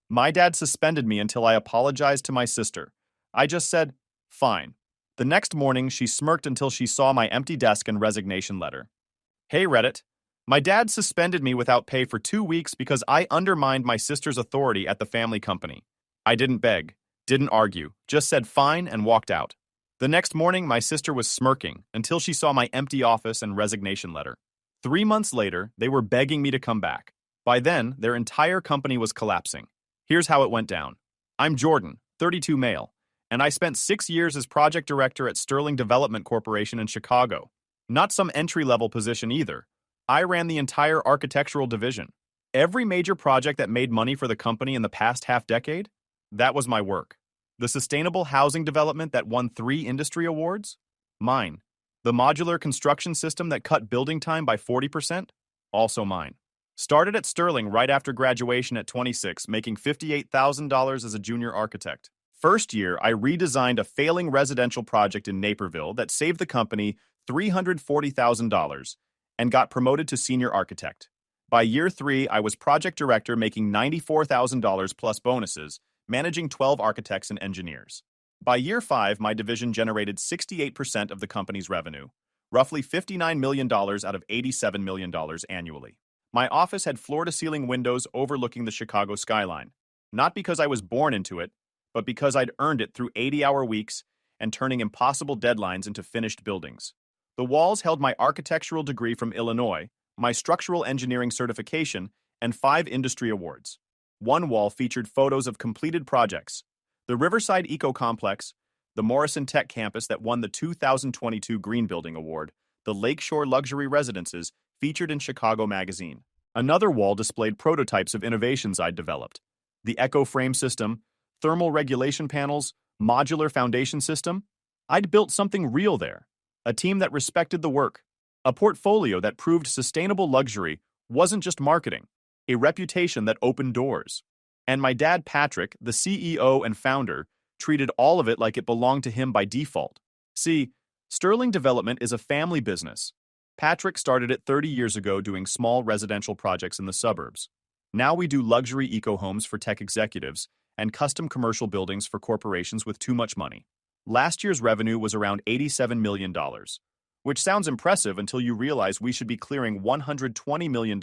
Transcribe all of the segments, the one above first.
My dad suspended me until I apologized to my sister. I just said, fine. The next morning, she smirked until she saw my empty desk and resignation letter. Hey, Reddit. My dad suspended me without pay for 2 weeks because I undermined my sister's authority at the family company. I didn't beg, didn't argue, just said fine and walked out. The next morning, my sister was smirking until she saw my empty office and resignation letter. 3 months later, they were begging me to come back. By then, their entire company was collapsing. Here's how it went down. I'm Jordan, 32 male, and I spent 6 years as project director at Sterling Development Corporation in Chicago. Not some entry-level position either. I ran the entire architectural division. Every major project that made money for the company in the past half-decade, that was my work. The sustainable housing development that won 3 industry awards? Mine. The modular construction system that cut building time by 40%? Also mine. Started at Sterling right after graduation at 26, making $58,000 as a junior architect. First year, I redesigned a failing residential project in Naperville that saved the company $340,000 and got promoted to senior architect. By year 3, I was project director making $94,000 plus bonuses, managing 12 architects and engineers. By year 5, my division generated 68% of the company's revenue, roughly $59 million out of $87 million annually. My office had floor-to-ceiling windows overlooking the Chicago skyline, not because I was born into it, but because I'd earned it through 80-hour weeks and turning impossible deadlines into finished buildings. The walls held my architectural degree from Illinois, my structural engineering certification, and 5 industry awards. One wall featured photos of completed projects: the Riverside Eco Complex, the Morrison Tech Campus that won the 2022 Green Building Award, the Lakeshore Luxury Residences featured in Chicago Magazine. Another wall displayed prototypes of innovations I'd developed: the Echo Frame System, thermal regulation panels, modular foundation system. I'd built something real there, a team that respected the work, a portfolio that proved sustainable luxury wasn't just marketing, a reputation that opened doors. And my dad, Patrick, the CEO and founder, treated all of it like it belonged to him by default. See, Sterling Development is a family business. Patrick started it 30 years ago doing small residential projects in the suburbs. Now we do luxury eco-homes for tech executives and custom commercial buildings for corporations with too much money. Last year's revenue was around $87 million, which sounds impressive until you realize we should be clearing $120 million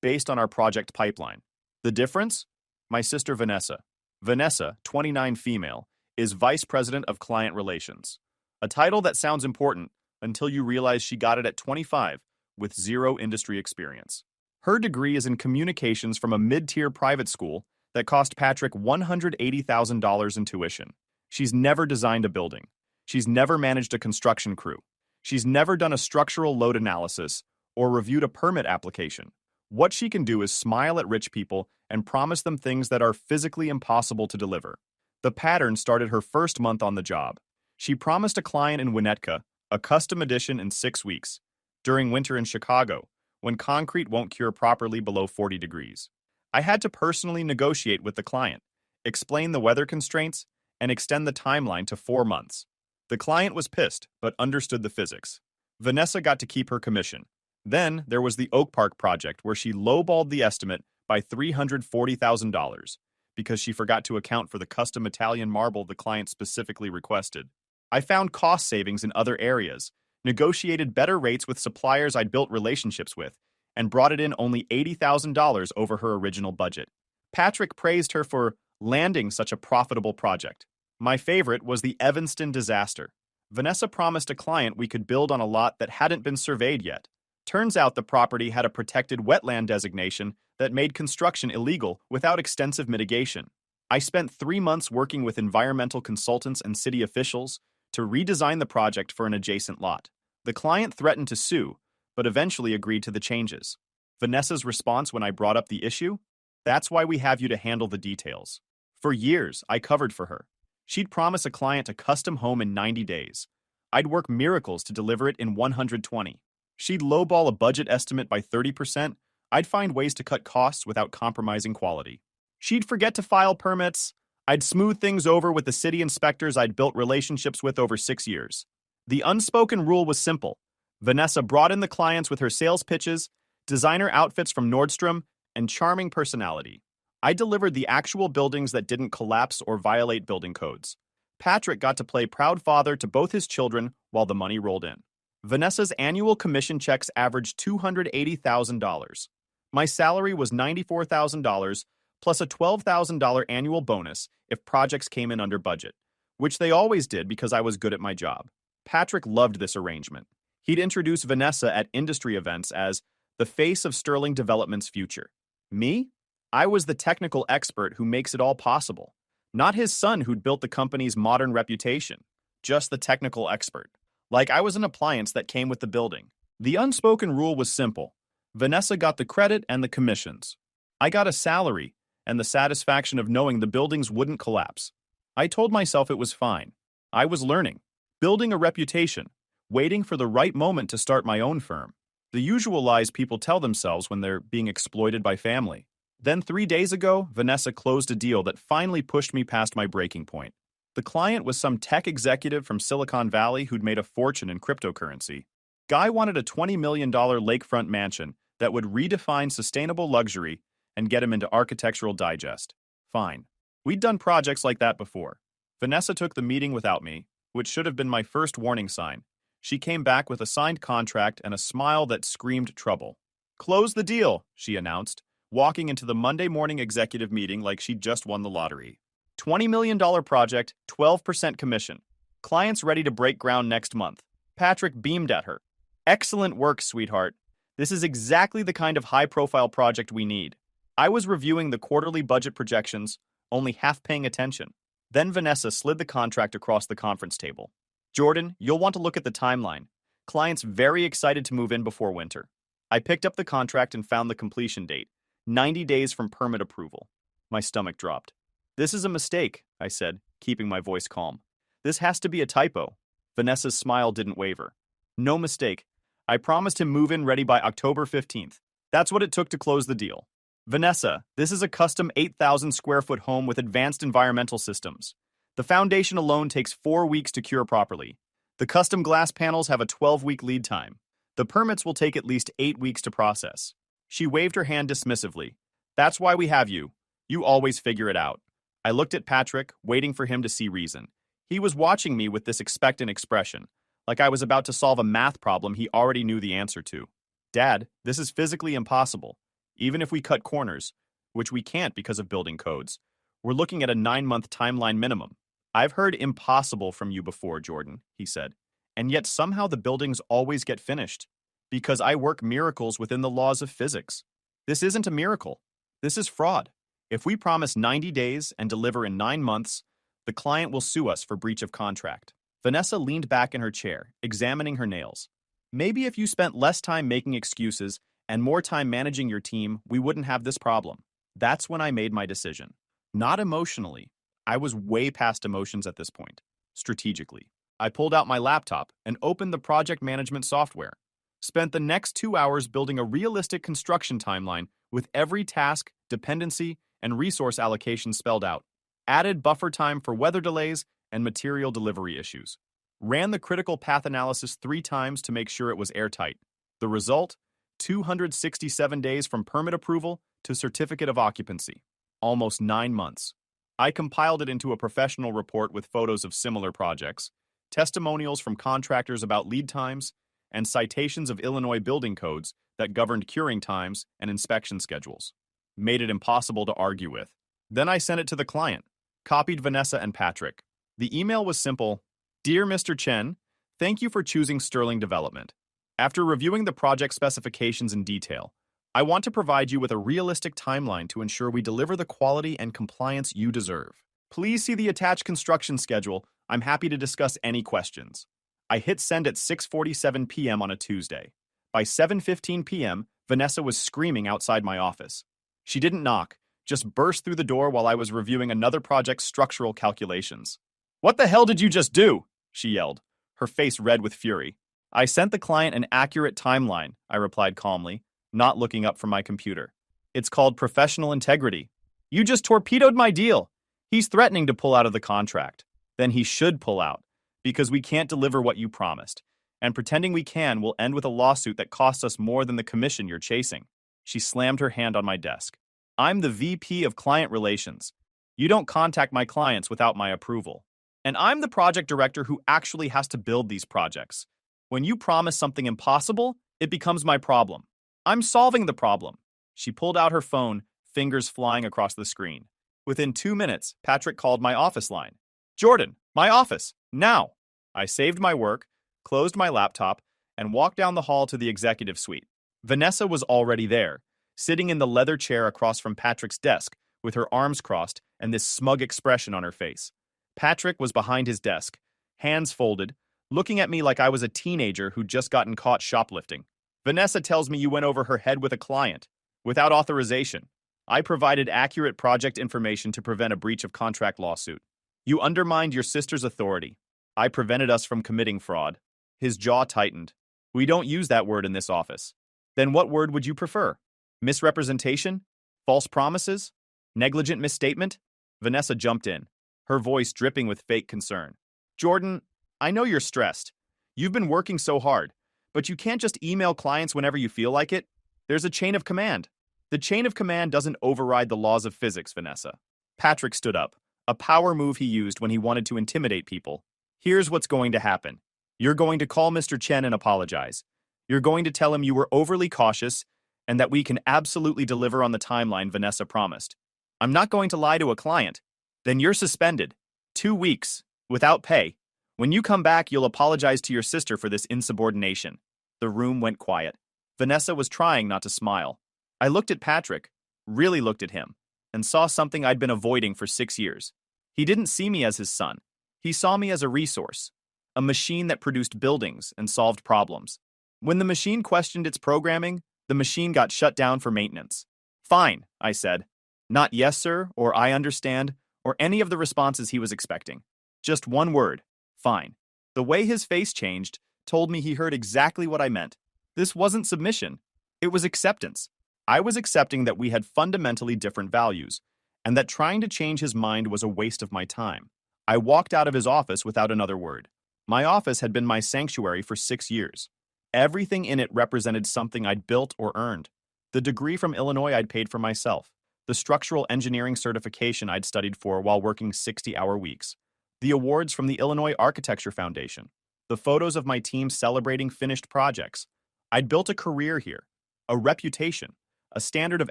based on our project pipeline. The difference? My sister Vanessa. Vanessa, 29 female, is Vice President of Client Relations, a title that sounds important until you realize she got it at 25 with 0 industry experience. Her degree is in communications from a mid-tier private school that cost Patrick $180,000 in tuition. She's never designed a building. She's never managed a construction crew. She's never done a structural load analysis or reviewed a permit application. What she can do is smile at rich people and promise them things that are physically impossible to deliver. The pattern started her first month on the job. She promised a client in Winnetka a custom edition in 6 weeks, during winter in Chicago, when concrete won't cure properly below 40 degrees. I had to personally negotiate with the client, explain the weather constraints, and extend the timeline to 4 months. The client was pissed, but understood the physics. Vanessa got to keep her commission. Then there was the Oak Park project where she lowballed the estimate by $340,000 because she forgot to account for the custom Italian marble the client specifically requested. I found cost savings in other areas, negotiated better rates with suppliers I'd built relationships with, and brought it in only $80,000 over her original budget. Patrick praised her for landing such a profitable project. My favorite was the Evanston disaster. Vanessa promised a client we could build on a lot that hadn't been surveyed yet. Turns out the property had a protected wetland designation that made construction illegal without extensive mitigation. I spent 3 months working with environmental consultants and city officials to redesign the project for an adjacent lot. The client threatened to sue, but eventually agreed to the changes. Vanessa's response when I brought up the issue? That's why we have you to handle the details. For years, I covered for her. She'd promise a client a custom home in 90 days. I'd work miracles to deliver it in 120. She'd lowball a budget estimate by 30%. I'd find ways to cut costs without compromising quality. She'd forget to file permits. I'd smooth things over with the city inspectors I'd built relationships with over 6 years. The unspoken rule was simple. Vanessa brought in the clients with her sales pitches, designer outfits from Nordstrom, and charming personality. I delivered the actual buildings that didn't collapse or violate building codes. Patrick got to play proud father to both his children while the money rolled in. Vanessa's annual commission checks averaged $280,000. My salary was $94,000 plus a $12,000 annual bonus if projects came in under budget, which they always did because I was good at my job. Patrick loved this arrangement. He'd introduce Vanessa at industry events as the face of Sterling Development's future. Me? I was the technical expert who makes it all possible. Not his son who'd built the company's modern reputation. Just the technical expert. Like I was an appliance that came with the building. The unspoken rule was simple. Vanessa got the credit and the commissions. I got a salary and the satisfaction of knowing the buildings wouldn't collapse. I told myself it was fine. I was learning, building a reputation, waiting for the right moment to start my own firm. The usual lies people tell themselves when they're being exploited by family. Then 3 days ago, Vanessa closed a deal that finally pushed me past my breaking point. The client was some tech executive from Silicon Valley who'd made a fortune in cryptocurrency. Guy wanted a $20 million lakefront mansion that would redefine sustainable luxury and get him into Architectural Digest. Fine. We'd done projects like that before. Vanessa took the meeting without me, which should have been my first warning sign. She came back with a signed contract and a smile that screamed trouble. "Close the deal," she announced, walking into the Monday morning executive meeting like she'd just won the lottery. $20 million project, 12% commission. Clients ready to break ground next month. Patrick beamed at her. "Excellent work, sweetheart. This is exactly the kind of high-profile project we need." I was reviewing the quarterly budget projections, only half paying attention. Then Vanessa slid the contract across the conference table. "Jordan, you'll want to look at the timeline. Client's very excited to move in before winter." I picked up the contract and found the completion date, 90 days from permit approval. My stomach dropped. "This is a mistake," I said, keeping my voice calm. "This has to be a typo." Vanessa's smile didn't waver. "No mistake. I promised him move-in ready by October 15th. That's what it took to close the deal." "Vanessa, this is a custom 8,000 square foot home with advanced environmental systems. The foundation alone takes 4 weeks to cure properly. The custom glass panels have a 12-week lead time. The permits will take at least 8 weeks to process." She waved her hand dismissively. "That's why we have you. You always figure it out." I looked at Patrick, waiting for him to see reason. He was watching me with this expectant expression, like I was about to solve a math problem he already knew the answer to. "Dad, this is physically impossible. Even if we cut corners, which we can't because of building codes, we're looking at a 9-month timeline minimum." "I've heard impossible from you before, Jordan," he said. "And yet somehow the buildings always get finished. Because I work miracles within the laws of physics. This isn't a miracle. This is fraud. If we promise 90 days and deliver in 9 months, the client will sue us for breach of contract." Vanessa leaned back in her chair, examining her nails. "Maybe if you spent less time making excuses and more time managing your team, we wouldn't have this problem." That's when I made my decision. Not emotionally. I was way past emotions at this point. Strategically. I pulled out my laptop and opened the project management software. Spent the next 2 hours building a realistic construction timeline with every task, dependency, and resource allocation spelled out. Added buffer time for weather delays and material delivery issues. Ran the critical path analysis 3 times to make sure it was airtight. The result? 267 days from permit approval to certificate of occupancy. Almost 9 months. I compiled it into a professional report with photos of similar projects, testimonials from contractors about lead times, and citations of Illinois building codes that governed curing times and inspection schedules. Made it impossible to argue with. Then I sent it to the client, copied Vanessa and Patrick. The email was simple. "Dear Mr. Chen, thank you for choosing Sterling Development. After reviewing the project specifications in detail, I want to provide you with a realistic timeline to ensure we deliver the quality and compliance you deserve. Please see the attached construction schedule. I'm happy to discuss any questions." I hit send at 6:47 p.m. on a Tuesday. By 7:15 p.m., Vanessa was screaming outside my office. She didn't knock, just burst through the door while I was reviewing another project's structural calculations. "What the hell did you just do?" she yelled, her face red with fury. "I sent the client an accurate timeline," I replied calmly, not looking up from my computer. "It's called professional integrity. You just torpedoed my deal. He's threatening to pull out of the contract. Then he should pull out, because we can't deliver what you promised. And pretending we can will end with a lawsuit that costs us more than the commission you're chasing." She slammed her hand on my desk. I'm the VP of Client Relations. You don't contact my clients without my approval. And I'm the project director who actually has to build these projects. When you promise something impossible, it becomes my problem. I'm solving the problem. She pulled out her phone, fingers flying across the screen. Within 2 minutes, Patrick called my office line. Jordan, my office, now! I saved my work, closed my laptop, and walked down the hall to the executive suite. Vanessa was already there, sitting in the leather chair across from Patrick's desk, with her arms crossed and this smug expression on her face. Patrick was behind his desk, hands folded, looking at me like I was a teenager who'd just gotten caught shoplifting. Vanessa tells me you went over her head with a client, without authorization. I provided accurate project information to prevent a breach of contract lawsuit. You undermined your sister's authority. I prevented us from committing fraud. His jaw tightened. We don't use that word in this office. Then what word would you prefer? Misrepresentation? False promises? Negligent misstatement? Vanessa jumped in, her voice dripping with fake concern. Jordan, I know you're stressed. You've been working so hard, but you can't just email clients whenever you feel like it. There's a chain of command. The chain of command doesn't override the laws of physics, Vanessa. Patrick stood up, a power move he used when he wanted to intimidate people. Here's what's going to happen. You're going to call Mr. Chen and apologize. You're going to tell him you were overly cautious and that we can absolutely deliver on the timeline Vanessa promised. I'm not going to lie to a client. Then you're suspended. 2 weeks, without pay. When you come back, you'll apologize to your sister for this insubordination. The room went quiet. Vanessa was trying not to smile. I looked at Patrick, really looked at him, and saw something I'd been avoiding for 6 years. He didn't see me as his son. He saw me as a resource, a machine that produced buildings and solved problems. When the machine questioned its programming, the machine got shut down for maintenance. Fine, I said. Not yes, sir, or I understand, or any of the responses he was expecting. Just one word, fine. The way his face changed told me he heard exactly what I meant. This wasn't submission. It was acceptance. I was accepting that we had fundamentally different values, and that trying to change his mind was a waste of my time. I walked out of his office without another word. My office had been my sanctuary for 6 years. Everything in it represented something I'd built or earned. The degree from Illinois I'd paid for myself. The structural engineering certification I'd studied for while working 60-hour weeks. The awards from the Illinois Architecture Foundation. The photos of my team celebrating finished projects. I'd built a career here, a reputation, a standard of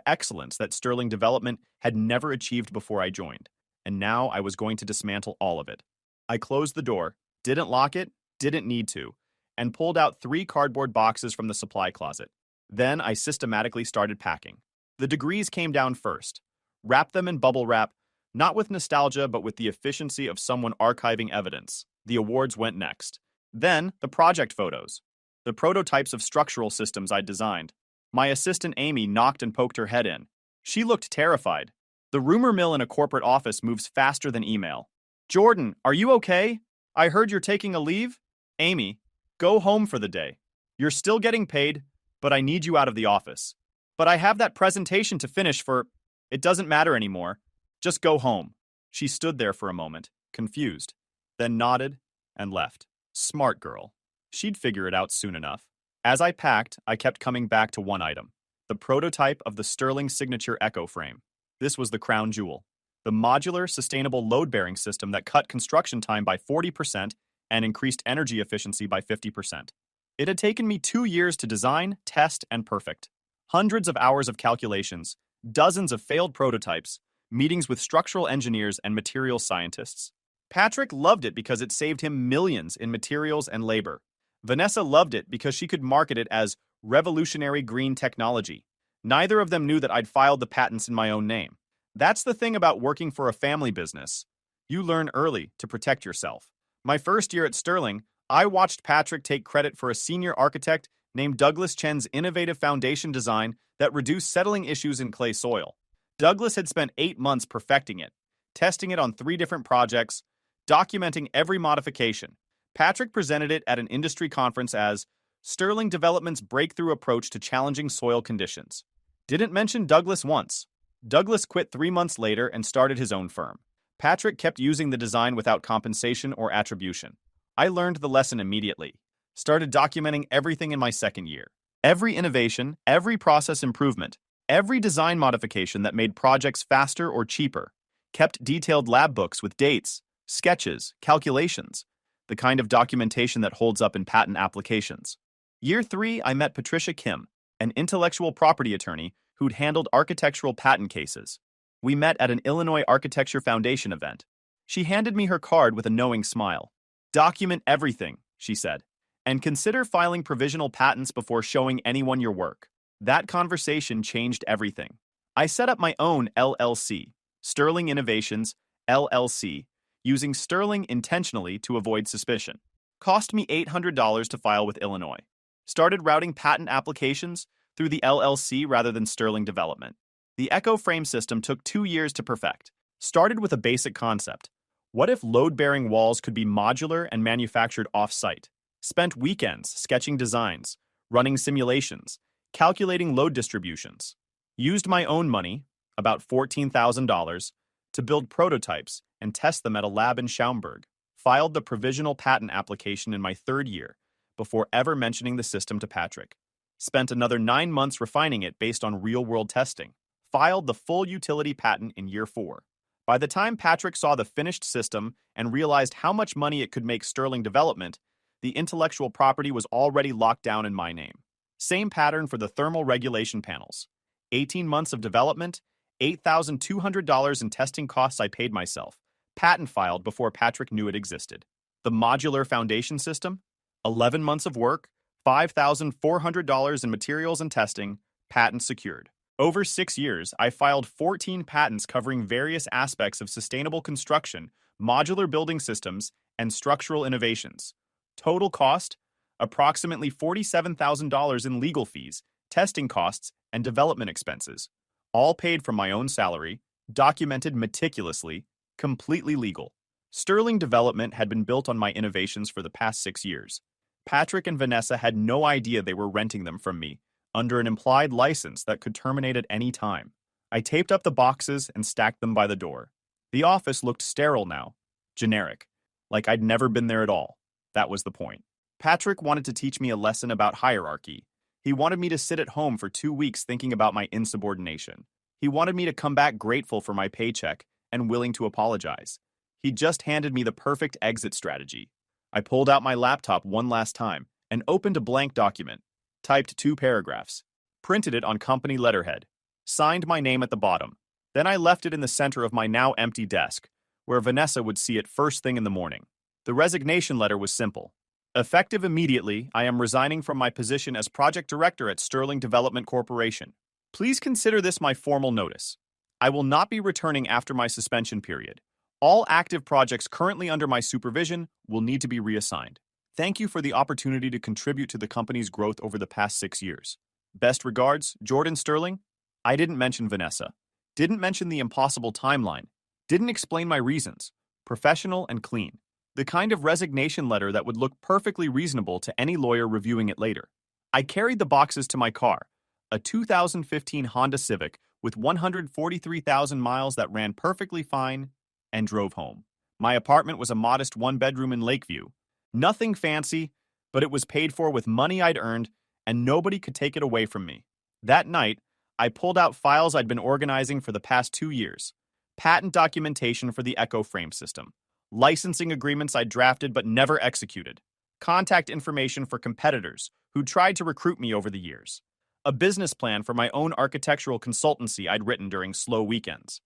excellence that Sterling Development had never achieved before I joined. And now I was going to dismantle all of it. I closed the door, didn't lock it, didn't need to, and pulled out 3 cardboard boxes from the supply closet. Then I systematically started packing. The degrees came down first. Wrapped them in bubble wrap, not with nostalgia but with the efficiency of someone archiving evidence. The awards went next. Then the project photos. The prototypes of structural systems I'd designed. My assistant Amy knocked and poked her head in. She looked terrified. The rumor mill in a corporate office moves faster than email. Jordan, are you okay? I heard you're taking a leave? Amy, go home for the day. You're still getting paid, but I need you out of the office. But I have that presentation to finish for... It doesn't matter anymore. Just go home. She stood there for a moment, confused, then nodded and left. Smart girl. She'd figure it out soon enough. As I packed, I kept coming back to one item. The prototype of the Sterling Signature Echo Frame. This was the crown jewel. The modular, sustainable load-bearing system that cut construction time by 40% and increased energy efficiency by 50%. It had taken me 2 years to design, test, and perfect. Hundreds of hours of calculations, dozens of failed prototypes, meetings with structural engineers and materials scientists. Patrick loved it because it saved him millions in materials and labor. Vanessa loved it because she could market it as revolutionary green technology. Neither of them knew that I'd filed the patents in my own name. That's the thing about working for a family business. You learn early to protect yourself. My first year at Sterling, I watched Patrick take credit for a senior architect named Douglas Chen's innovative foundation design that reduced settling issues in clay soil. Douglas had spent 8 months perfecting it, testing it on 3 different projects, documenting every modification. Patrick presented it at an industry conference as Sterling Development's breakthrough approach to challenging soil conditions. Didn't mention Douglas once. Douglas quit 3 months later and started his own firm. Patrick kept using the design without compensation or attribution. I learned the lesson immediately. Started documenting everything in my second year. Every innovation, every process improvement. Every design modification that made projects faster or cheaper. Kept detailed lab books with dates, sketches, calculations, the kind of documentation that holds up in patent applications. Year 3, I met Patricia Kim, an intellectual property attorney who'd handled architectural patent cases. We met at an Illinois Architecture Foundation event. She handed me her card with a knowing smile. "Document everything," she said, "and consider filing provisional patents before showing anyone your work." That conversation changed everything. I set up my own LLC, Sterling Innovations, LLC, using Sterling intentionally to avoid suspicion. Cost me $800 to file with Illinois. Started routing patent applications through the LLC rather than Sterling Development. The Echo Frame system took 2 years to perfect. Started with a basic concept. What if load-bearing walls could be modular and manufactured off-site? Spent weekends sketching designs, running simulations, calculating load distributions. Used my own money, about $14,000, to build prototypes and test them at a lab in Schaumburg. Filed the provisional patent application in my 3rd year, before ever mentioning the system to Patrick. Spent another 9 months refining it based on real-world testing. Filed the full utility patent in year 4. By the time Patrick saw the finished system and realized how much money it could make Sterling Development, the intellectual property was already locked down in my name. Same pattern for the thermal regulation panels. 18 months of development, $8,200 in testing costs I paid myself. Patent filed before Patrick knew it existed. The modular foundation system, 11 months of work, $5,400 in materials and testing, patent secured. Over 6 years, I filed 14 patents covering various aspects of sustainable construction, modular building systems, and structural innovations. Total cost, approximately $47,000 in legal fees, testing costs, and development expenses. All paid from my own salary, documented meticulously, completely legal. Sterling Development had been built on my innovations for the past 6 years. Patrick and Vanessa had no idea they were renting them from me, under an implied license that could terminate at any time. I taped up the boxes and stacked them by the door. The office looked sterile now, generic, like I'd never been there at all. That was the point. Patrick wanted to teach me a lesson about hierarchy. He wanted me to sit at home for 2 weeks thinking about my insubordination. He wanted me to come back grateful for my paycheck and willing to apologize. He just handed me the perfect exit strategy. I pulled out my laptop one last time and opened a blank document, typed 2 paragraphs, printed it on company letterhead, signed my name at the bottom. Then I left it in the center of my now empty desk, where Vanessa would see it first thing in the morning. The resignation letter was simple. Effective immediately, I am resigning from my position as project director at Sterling Development Corporation. Please consider this my formal notice. I will not be returning after my suspension period. All active projects currently under my supervision will need to be reassigned. Thank you for the opportunity to contribute to the company's growth over the past 6 years. Best regards, Jordan Sterling. I didn't mention Vanessa. Didn't mention the impossible timeline. Didn't explain my reasons. Professional and clean. The kind of resignation letter that would look perfectly reasonable to any lawyer reviewing it later. I carried the boxes to my car, a 2015 Honda Civic with 143,000 miles that ran perfectly fine, and drove home. My apartment was a modest 1-bedroom in Lakeview. Nothing fancy, but it was paid for with money I'd earned, and nobody could take it away from me. That night, I pulled out files I'd been organizing for the past 2 years. Patent documentation for the Echo Frame system. Licensing agreements I drafted but never executed. Contact information for competitors who tried to recruit me over the years. A business plan for my own architectural consultancy I'd written during slow weekends.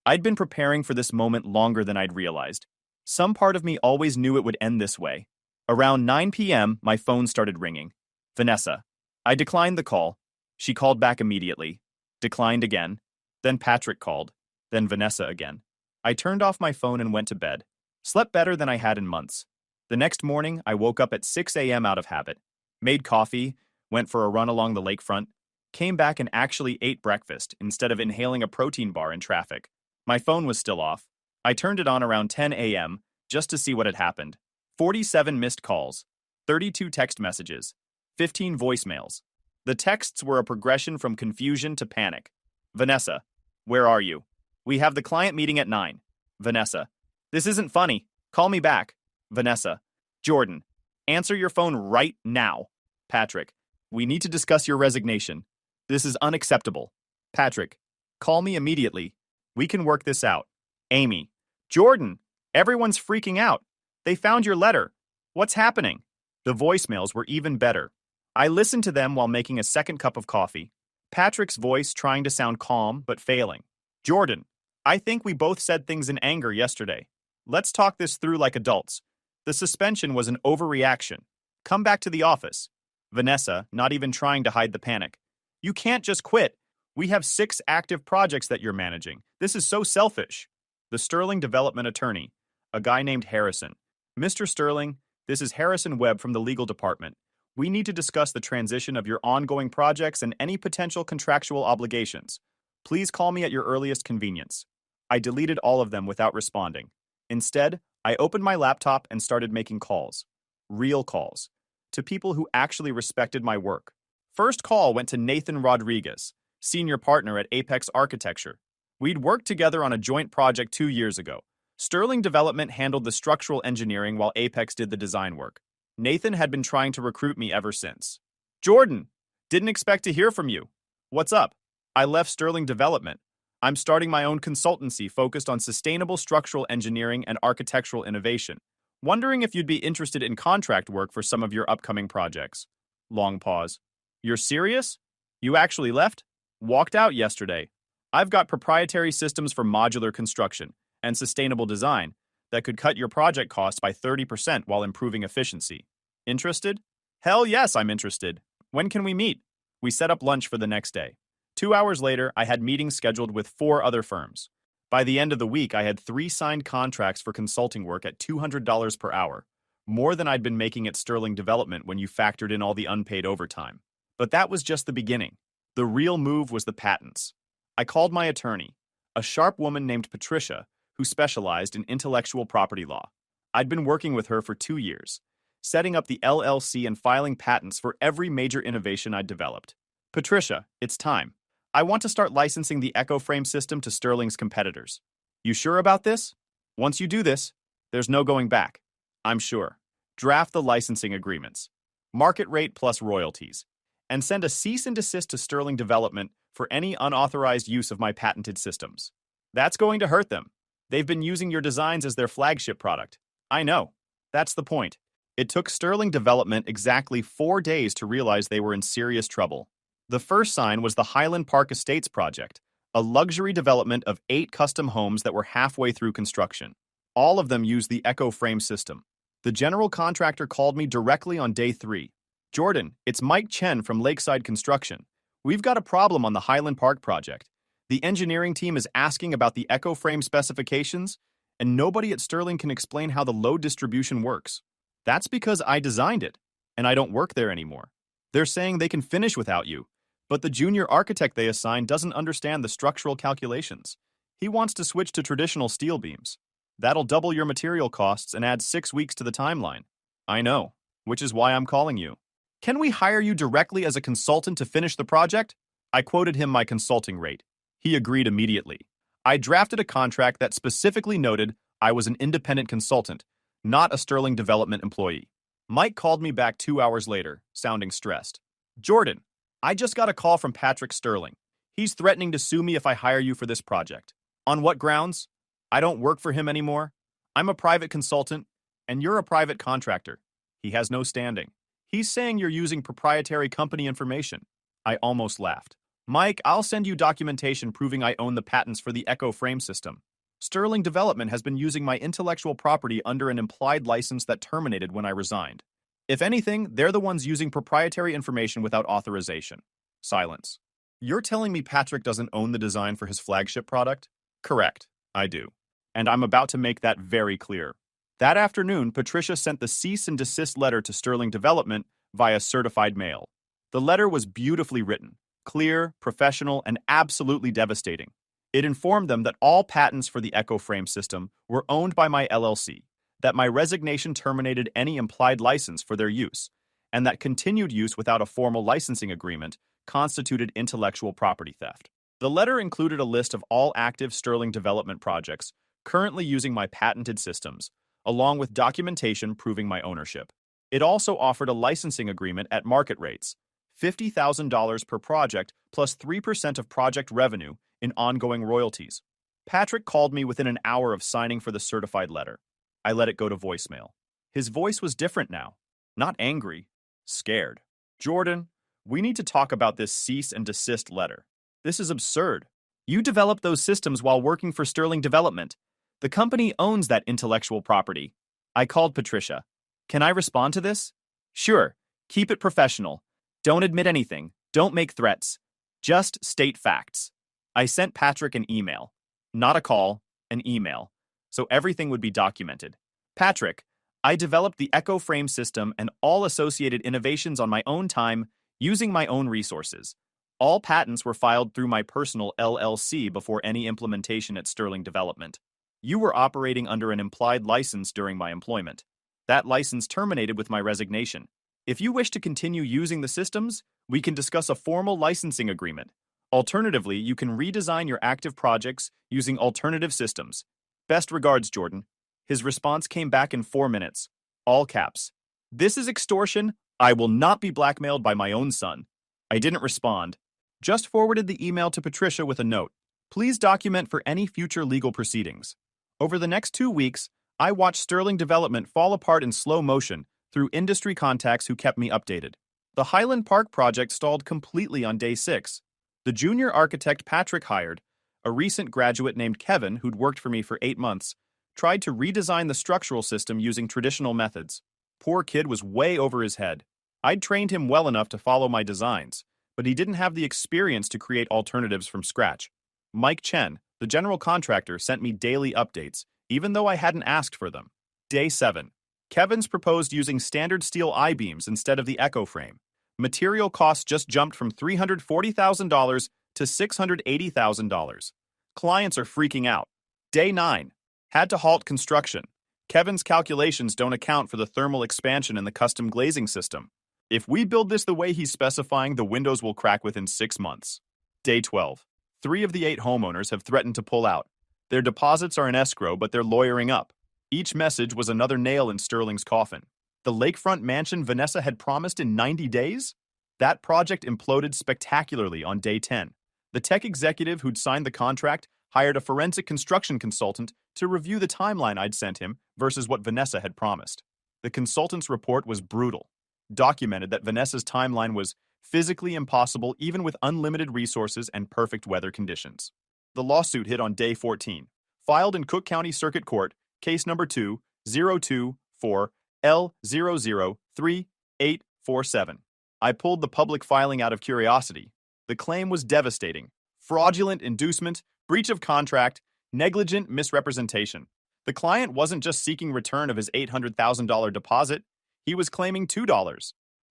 I'd been preparing for this moment longer than I'd realized. Some part of me always knew it would end this way. Around 9 p.m., my phone started ringing. Vanessa. I declined the call. She called back immediately. Declined again. Then Patrick called. Then Vanessa again. I turned off my phone and went to bed. Slept better than I had in months. The next morning, I woke up at 6 a.m. out of habit. Made coffee, went for a run along the lakefront, came back and actually ate breakfast instead of inhaling a protein bar in traffic. My phone was still off. I turned it on around 10 a.m. just to see what had happened. 47 missed calls, 32 text messages, 15 voicemails. The texts were a progression from confusion to panic. Vanessa, where are you? We have the client meeting at 9. Vanessa, this isn't funny. Call me back. Vanessa, Jordan, answer your phone right now. Patrick, we need to discuss your resignation. This is unacceptable. Patrick, call me immediately. We can work this out. Amy, Jordan, everyone's freaking out. They found your letter. What's happening? The voicemails were even better. I listened to them while making a second cup of coffee. Patrick's voice trying to sound calm but failing. Jordan, I think we both said things in anger yesterday. Let's talk this through like adults. The suspension was an overreaction. Come back to the office. Vanessa, not even trying to hide the panic. You can't just quit. We have 6 active projects that you're managing. This is so selfish. The Sterling development attorney, a guy named Harrison. Mr. Sterling, this is Harrison Webb from the legal department. We need to discuss the transition of your ongoing projects and any potential contractual obligations. Please call me at your earliest convenience. I deleted all of them without responding. Instead, I opened my laptop and started making calls. Real calls. To people who actually respected my work. First call went to Nathan Rodriguez, senior partner at Apex Architecture. We'd worked together on a joint project 2 years ago. Sterling Development handled the structural engineering while Apex did the design work. Nathan had been trying to recruit me ever since. Jordan, didn't expect to hear from you. What's up? I left Sterling Development. I'm starting my own consultancy focused on sustainable structural engineering and architectural innovation. Wondering if you'd be interested in contract work for some of your upcoming projects. Long pause. You're serious? You actually left? Walked out yesterday. I've got proprietary systems for modular construction and sustainable design that could cut your project costs by 30% while improving efficiency. Interested? Hell yes, I'm interested. When can we meet? We set up lunch for the next day. 2 hours later, I had meetings scheduled with 4 other firms. By the end of the week, I had 3 signed contracts for consulting work at $200 per hour, more than I'd been making at Sterling Development when you factored in all the unpaid overtime. But that was just the beginning. The real move was the patents. I called my attorney, a sharp woman named Patricia, who specialized in intellectual property law. I'd been working with her for 2 years, setting up the LLC and filing patents for every major innovation I'd developed. Patricia, it's time. I want to start licensing the EcoFrame system to Sterling's competitors. You sure about this? Once you do this, there's no going back. I'm sure. Draft the licensing agreements. Market rate plus royalties. And send a cease and desist to Sterling Development for any unauthorized use of my patented systems. That's going to hurt them. They've been using your designs as their flagship product. I know. That's the point. It took Sterling Development exactly 4 days to realize they were in serious trouble. The first sign was the Highland Park Estates project, a luxury development of 8 custom homes that were halfway through construction. All of them used the EcoFrame system. The general contractor called me directly on day 3. Jordan, it's Mike Chen from Lakeside Construction. We've got a problem on the Highland Park project. The engineering team is asking about the EcoFrame specifications, and nobody at Sterling can explain how the load distribution works. That's because I designed it, and I don't work there anymore. They're saying they can finish without you, but the junior architect they assigned doesn't understand the structural calculations. He wants to switch to traditional steel beams. That'll double your material costs and add 6 weeks to the timeline. I know, which is why I'm calling you. Can we hire you directly as a consultant to finish the project? I quoted him my consulting rate. He agreed immediately. I drafted a contract that specifically noted I was an independent consultant, not a Sterling Development employee. Mike called me back 2 hours later, sounding stressed. Jordan, I just got a call from Patrick Sterling. He's threatening to sue me if I hire you for this project. On what grounds? I don't work for him anymore. I'm a private consultant, and you're a private contractor. He has no standing. He's saying you're using proprietary company information. I almost laughed. Mike, I'll send you documentation proving I own the patents for the EcoFrame system. Sterling Development has been using my intellectual property under an implied license that terminated when I resigned. If anything, they're the ones using proprietary information without authorization. Silence. You're telling me Patrick doesn't own the design for his flagship product? Correct, I do. And I'm about to make that very clear. That afternoon, Patricia sent the cease and desist letter to Sterling Development via certified mail. The letter was beautifully written, clear, professional, and absolutely devastating. It informed them that all patents for the EcoFrame system were owned by my LLC, that my resignation terminated any implied license for their use, and that continued use without a formal licensing agreement constituted intellectual property theft. The letter included a list of all active Sterling Development projects currently using my patented systems, along with documentation proving my ownership. It also offered a licensing agreement at market rates, $50,000 per project plus 3% of project revenue in ongoing royalties. Patrick called me within an hour of signing for the certified letter. I let it go to voicemail. His voice was different now. Not angry, scared. Jordan, we need to talk about this cease and desist letter. This is absurd. You developed those systems while working for Sterling Development. The company owns that intellectual property. I called Patricia. Can I respond to this? Sure. Keep it professional. Don't admit anything. Don't make threats. Just state facts. I sent Patrick an email. Not a call, an email. So everything would be documented. Patrick, I developed the Echo Frame system and all associated innovations on my own time, using my own resources. All patents were filed through my personal LLC before any implementation at Sterling Development. You were operating under an implied license during my employment. That license terminated with my resignation. If you wish to continue using the systems, we can discuss a formal licensing agreement. Alternatively, you can redesign your active projects using alternative systems. Best regards, Jordan. His response came back in 4 minutes. All caps. This is extortion. I will not be blackmailed by my own son. I didn't respond. Just forwarded the email to Patricia with a note. Please document for any future legal proceedings. Over the next 2 weeks, I watched Sterling Development fall apart in slow motion through industry contacts who kept me updated. The Highland Park project stalled completely on day 6. The junior architect Patrick hired, a recent graduate named Kevin who'd worked for me for 8 months, tried to redesign the structural system using traditional methods. Poor kid was way over his head. I'd trained him well enough to follow my designs, but he didn't have the experience to create alternatives from scratch. Mike Chen, the general contractor, sent me daily updates, even though I hadn't asked for them. Day 7. Kevin's proposed using standard steel I-beams instead of the Echo Frame. Material costs just jumped from $340,000 to $680,000. Clients are freaking out. Day 9. Had to halt construction. Kevin's calculations don't account for the thermal expansion in the custom glazing system. If we build this the way he's specifying, the windows will crack within 6 months. Day 12. 3 of the 8 homeowners have threatened to pull out. Their deposits are in escrow, but they're lawyering up. Each message was another nail in Sterling's coffin. The lakefront mansion Vanessa had promised in 90 days? That project imploded spectacularly on day 10. The tech executive who'd signed the contract hired a forensic construction consultant to review the timeline I'd sent him versus what Vanessa had promised. The consultant's report was brutal. Documented that Vanessa's timeline was physically impossible even with unlimited resources and perfect weather conditions. The lawsuit hit on day 14. Filed in Cook County Circuit Court, case number 2-024L003847. I pulled the public filing out of curiosity. The claim was devastating. Fraudulent inducement, breach of contract, negligent misrepresentation. The client wasn't just seeking return of his $800,000 deposit. He was claiming $2,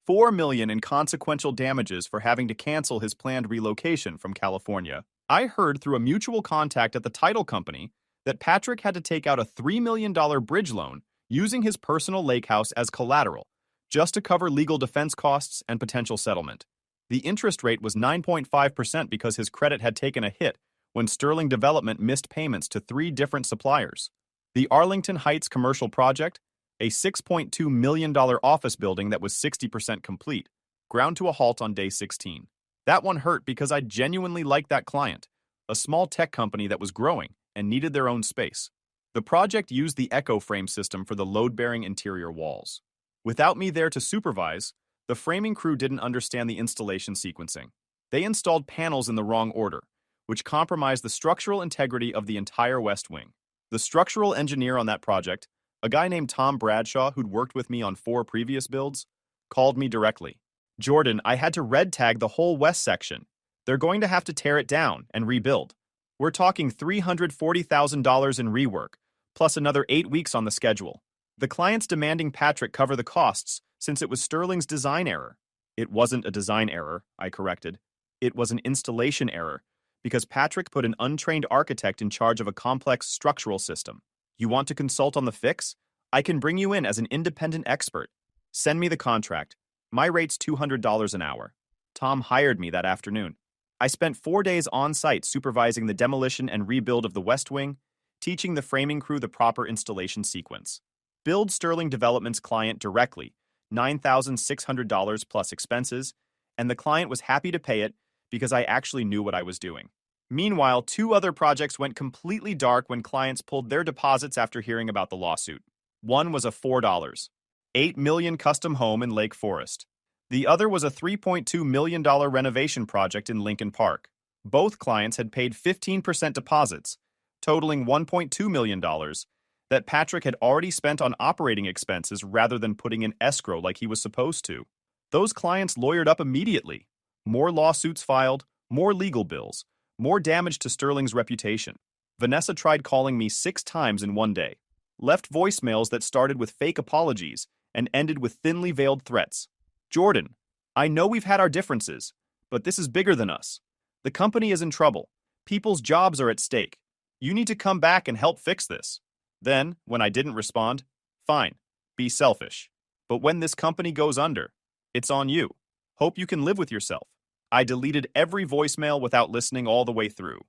$4 million in consequential damages for having to cancel his planned relocation from California. I heard through a mutual contact at the title company that Patrick had to take out a $3 million bridge loan using his personal lake house as collateral, just to cover legal defense costs and potential settlement. The interest rate was 9.5% because his credit had taken a hit when Sterling Development missed payments to 3 different suppliers. The Arlington Heights commercial project, a $6.2 million office building that was 60% complete, ground to a halt on day 16. That one hurt because I genuinely liked that client, a small tech company that was growing and needed their own space. The project used the Echo Frame system for the load-bearing interior walls. Without me there to supervise, the framing crew didn't understand the installation sequencing. They installed panels in the wrong order, which compromised the structural integrity of the entire West Wing. The structural engineer on that project, a guy named Tom Bradshaw who'd worked with me on 4 previous builds, called me directly. Jordan, I had to red tag the whole west section. They're going to have to tear it down and rebuild. We're talking $340,000 in rework, plus another 8 weeks on the schedule. The client's demanding Patrick cover the costs since it was Sterling's design error. It wasn't a design error, I corrected. It was an installation error, because Patrick put an untrained architect in charge of a complex structural system. You want to consult on the fix? I can bring you in as an independent expert. Send me the contract. My rate's $200 an hour. Tom hired me that afternoon. I spent 4 days on site supervising the demolition and rebuild of the West Wing, teaching the framing crew the proper installation sequence. Billed Sterling Development's client directly, $9,600 plus expenses, and the client was happy to pay it because I actually knew what I was doing. Meanwhile, 2 other projects went completely dark when clients pulled their deposits after hearing about the lawsuit. One was a $4.8 million custom home in Lake Forest. The other was a $3.2 million renovation project in Lincoln Park. Both clients had paid 15% deposits, totaling $1.2 million, that Patrick had already spent on operating expenses rather than putting in escrow like he was supposed to. Those clients lawyered up immediately. More lawsuits filed, more legal bills, more damage to Sterling's reputation. Vanessa tried calling me 6 times in one day, left voicemails that started with fake apologies and ended with thinly veiled threats. Jordan, I know we've had our differences, but this is bigger than us. The company is in trouble. People's jobs are at stake. You need to come back and help fix this. Then, when I didn't respond, fine, be selfish. But when this company goes under, it's on you. Hope you can live with yourself. I deleted every voicemail without listening all the way through.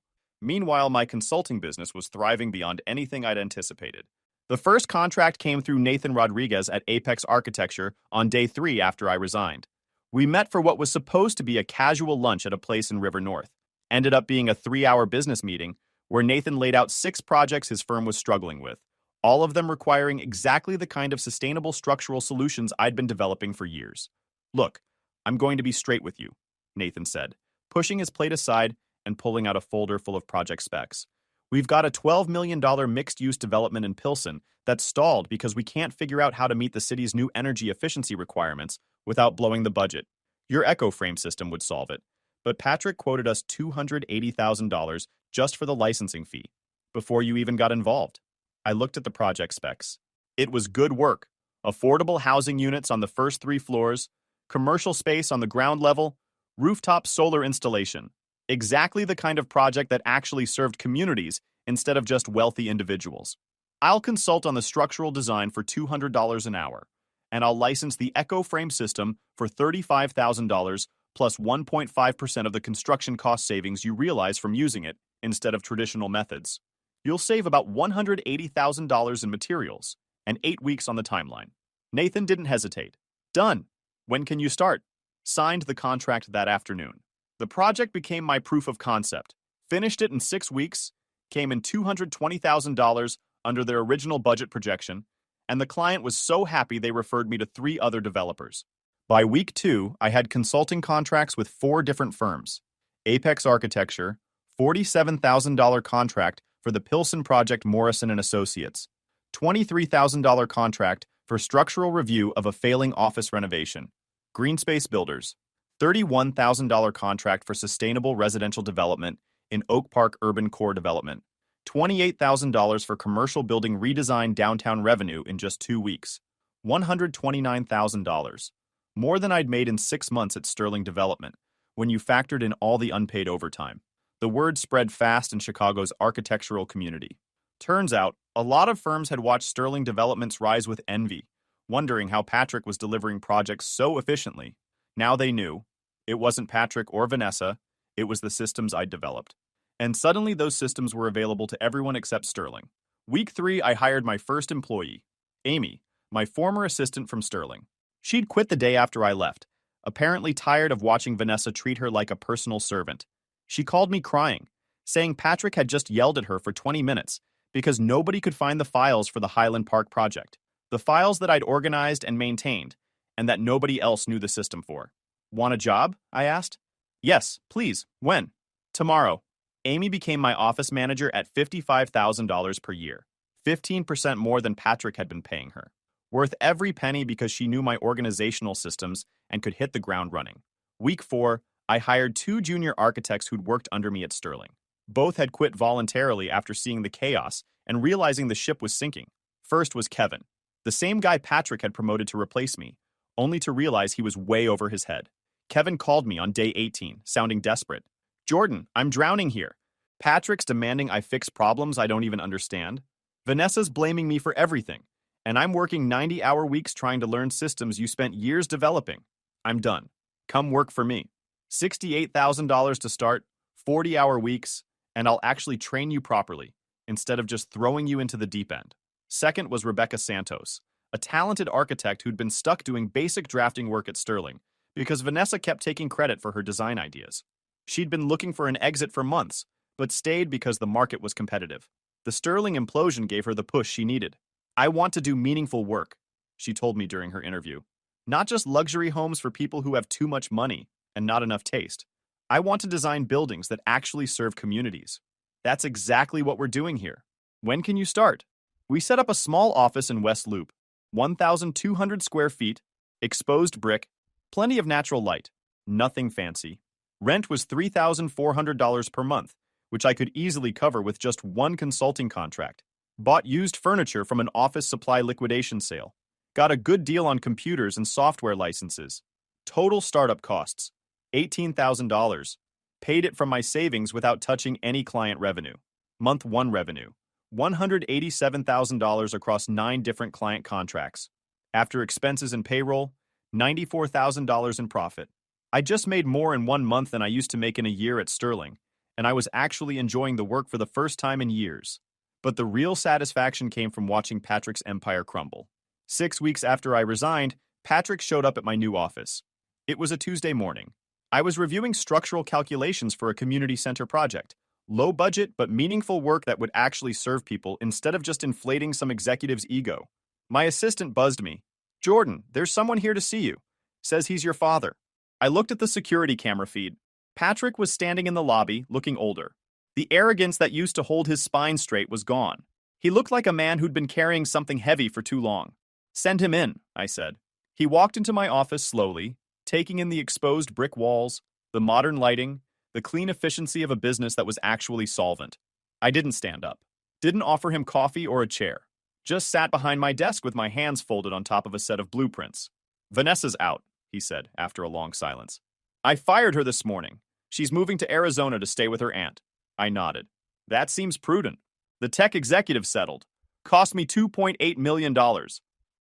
Meanwhile, my consulting business was thriving beyond anything I'd anticipated. The first contract came through Nathan Rodriguez at Apex Architecture on day 3 after I resigned. We met for what was supposed to be a casual lunch at a place in River North. Ended up being a 3-hour business meeting where Nathan laid out 6 projects his firm was struggling with, all of them requiring exactly the kind of sustainable structural solutions I'd been developing for years. Look, I'm going to be straight with you, Nathan said, pushing his plate aside and pulling out a folder full of project specs. We've got a $12 million mixed-use development in Pilsen that's stalled because we can't figure out how to meet the city's new energy efficiency requirements without blowing the budget. Your Echo Frame system would solve it. But Patrick quoted us $280,000 just for the licensing fee, before you even got involved. I looked at the project specs. It was good work. Affordable housing units on the first 3 floors, commercial space on the ground level, rooftop solar installation. Exactly the kind of project that actually served communities instead of just wealthy individuals. I'll consult on the structural design for $200 an hour, and I'll license the Echo Frame system for $35,000 plus 1.5% of the construction cost savings you realize from using it instead of traditional methods. You'll save about $180,000 in materials and 8 weeks on the timeline. Nathan didn't hesitate. Done. When can you start? Signed the contract that afternoon. The project became my proof of concept. Finished it in 6 weeks, came in $220,000 under their original budget projection, and the client was so happy they referred me to 3 other developers. By week 2, I had consulting contracts with 4 different firms. Apex Architecture, $47,000 contract for the Pilsen project Morrison & Associates, $23,000 contract for structural review of a failing office renovation. Greenspace Builders, $31,000 contract for sustainable residential development in Oak Park Urban Core Development, $28,000 for commercial building redesign downtown revenue in just 2 weeks, $129,000, more than I'd made in 6 months at Sterling Development, when you factored in all the unpaid overtime. The word spread fast in Chicago's architectural community. Turns out, a lot of firms had watched Sterling Development's rise with envy, wondering how Patrick was delivering projects so efficiently. Now they knew. It wasn't Patrick or Vanessa, it was the systems I'd developed. And suddenly those systems were available to everyone except Sterling. Week 3, I hired my first employee, Amy, my former assistant from Sterling. She'd quit the day after I left, apparently tired of watching Vanessa treat her like a personal servant. She called me crying, saying Patrick had just yelled at her for 20 minutes because nobody could find the files for the Highland Park project, the files that I'd organized and maintained, and that nobody else knew the system for. Want a job? I asked. Yes, please. When? Tomorrow. Amy became my office manager at $55,000 per year, 15% more than Patrick had been paying her. Worth every penny because she knew my organizational systems and could hit the ground running. Week 4, I hired 2 junior architects who'd worked under me at Sterling. Both had quit voluntarily after seeing the chaos and realizing the ship was sinking. First was Kevin, the same guy Patrick had promoted to replace me, only to realize he was way over his head. Kevin called me on day 18, sounding desperate. Jordan, I'm drowning here. Patrick's demanding I fix problems I don't even understand. Vanessa's blaming me for everything, and I'm working 90-hour weeks trying to learn systems you spent years developing. I'm done. Come work for me. $68,000 to start, 40-hour weeks, and I'll actually train you properly, instead of just throwing you into the deep end. Second was Rebecca Santos, a talented architect who'd been stuck doing basic drafting work at Sterling, because Vanessa kept taking credit for her design ideas. She'd been looking for an exit for months, but stayed because the market was competitive. The Sterling implosion gave her the push she needed. I want to do meaningful work, she told me during her interview. Not just luxury homes for people who have too much money and not enough taste. I want to design buildings that actually serve communities. That's exactly what we're doing here. When can you start? We set up a small office in West Loop, 1,200 square feet, exposed brick, plenty of natural light, nothing fancy. Rent was $3,400 per month, which I could easily cover with just one consulting contract. Bought used furniture from an office supply liquidation sale. Got a good deal on computers and software licenses. Total startup costs, $18,000. Paid it from my savings without touching any client revenue. Month 1 revenue, $187,000 across 9 different client contracts. After expenses and payroll, $94,000 in profit. I just made more in 1 month than I used to make in a year at Sterling, and I was actually enjoying the work for the first time in years. But the real satisfaction came from watching Patrick's empire crumble. 6 weeks after I resigned, Patrick showed up at my new office. It was a Tuesday morning. I was reviewing structural calculations for a community center project. Low budget, but meaningful work that would actually serve people instead of just inflating some executive's ego. My assistant buzzed me. "Jordan, there's someone here to see you. Says he's your father." I looked at the security camera feed. Patrick was standing in the lobby, looking older. The arrogance that used to hold his spine straight was gone. He looked like a man who'd been carrying something heavy for too long. "Send him in," I said. He walked into my office slowly, taking in the exposed brick walls, the modern lighting, the clean efficiency of a business that was actually solvent. I didn't stand up. Didn't offer him coffee or a chair. Just sat behind my desk with my hands folded on top of a set of blueprints. "Vanessa's out," he said after a long silence. "I fired her this morning. She's moving to Arizona to stay with her aunt." I nodded. "That seems prudent." The tech executive settled. "Cost me $2.8 million.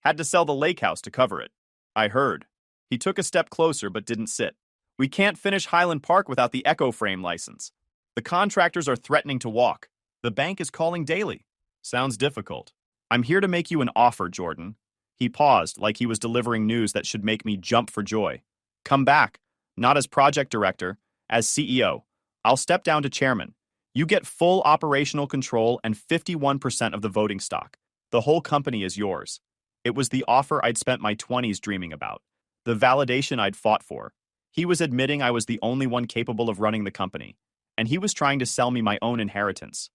Had to sell the lake house to cover it." I heard. He took a step closer but didn't sit. "We can't finish Highland Park without the Echo Frame license. The contractors are threatening to walk. The bank is calling daily." "Sounds difficult." "I'm here to make you an offer, Jordan." He paused like he was delivering news that should make me jump for joy. "Come back. Not as project director, as CEO. I'll step down to chairman. You get full operational control and 51% of the voting stock. The whole company is yours." It was the offer I'd spent my 20s dreaming about. The validation I'd fought for. He was admitting I was the only one capable of running the company, and he was trying to sell me my own inheritance.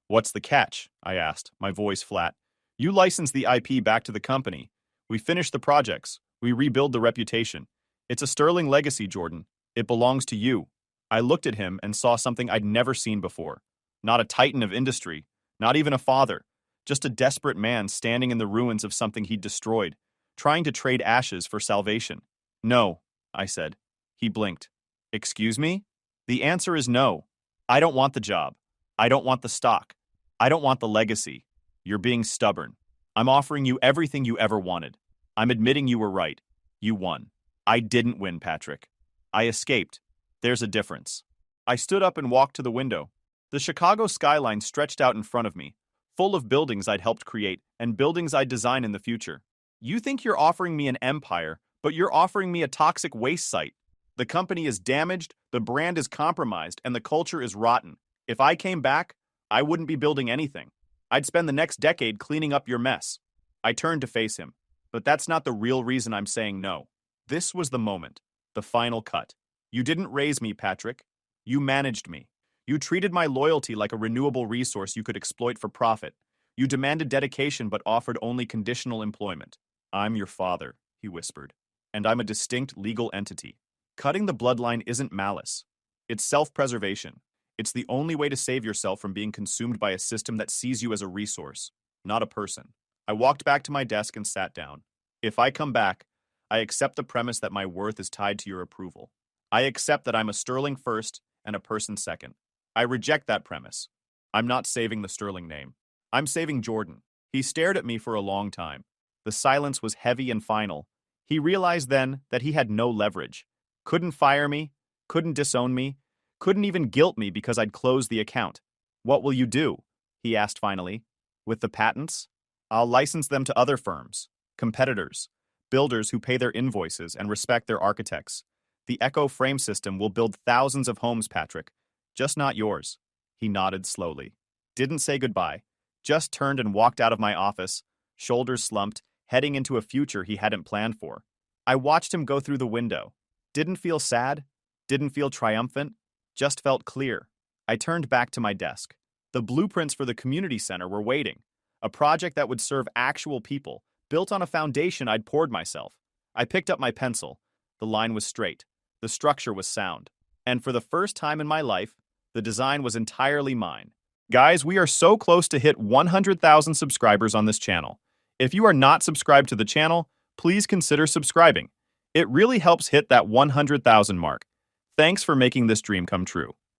"What's the catch?" I asked, my voice flat. "You license the IP back to the company. We finish the projects. We rebuild the reputation. It's a sterling legacy, Jordan. It belongs to you." I looked at him and saw something I'd never seen before. Not a titan of industry, not even a father, just a desperate man standing in the ruins of something he'd destroyed, trying to trade ashes for salvation. "No," I said. He blinked. "Excuse me?" "The answer is no. I don't want the job. I don't want the stock. I don't want the legacy. You're being stubborn. I'm offering you everything you ever wanted. I'm admitting you were right. You won. I didn't win, Patrick. I escaped. There's a difference." I stood up and walked to the window. The Chicago skyline stretched out in front of me, full of buildings I'd helped create and buildings I'd design in the future. "You think you're offering me an empire, but you're offering me a toxic waste site. The company is damaged, the brand is compromised, and the culture is rotten. If I came back, I wouldn't be building anything. I'd spend the next decade cleaning up your mess." I turned to face him. "But that's not the real reason I'm saying no." This was the moment, the final cut. "You didn't raise me, Patrick. You managed me. You treated my loyalty like a renewable resource you could exploit for profit. You demanded dedication but offered only conditional employment. I'm your father," he whispered, "and I'm a distinct legal entity. Cutting the bloodline isn't malice. It's self-preservation. It's the only way to save yourself from being consumed by a system that sees you as a resource, not a person." I walked back to my desk and sat down. "If I come back, I accept the premise that my worth is tied to your approval. I accept that I'm a sterling first and a person second. I reject that premise. I'm not saving the Sterling name. I'm saving Jordan." He stared at me for a long time. The silence was heavy and final. He realized then that he had no leverage. Couldn't fire me, couldn't disown me, couldn't even guilt me because I'd closed the account. "What will you do?" he asked finally. "With the patents? I'll license them to other firms, competitors. builders who pay their invoices and respect their architects. The Echo frame system will build thousands of homes, Patrick. Just not yours. He nodded slowly. Didn't say goodbye. Just turned and walked out of my office, shoulders slumped, heading into a future he hadn't planned for. I watched him go through the window. Didn't feel sad. Didn't feel triumphant. Just felt clear. I turned back to my desk. The blueprints for the community center were waiting. A project that would serve actual people, built on a foundation I'd poured myself. I picked up my pencil. The line was straight. The structure was sound. And for the first time in my life, the design was entirely mine. Guys, we are so close to hit 100,000 subscribers on this channel. If you are not subscribed to the channel, please consider subscribing. It really helps hit that 100,000 mark. Thanks for making this dream come true.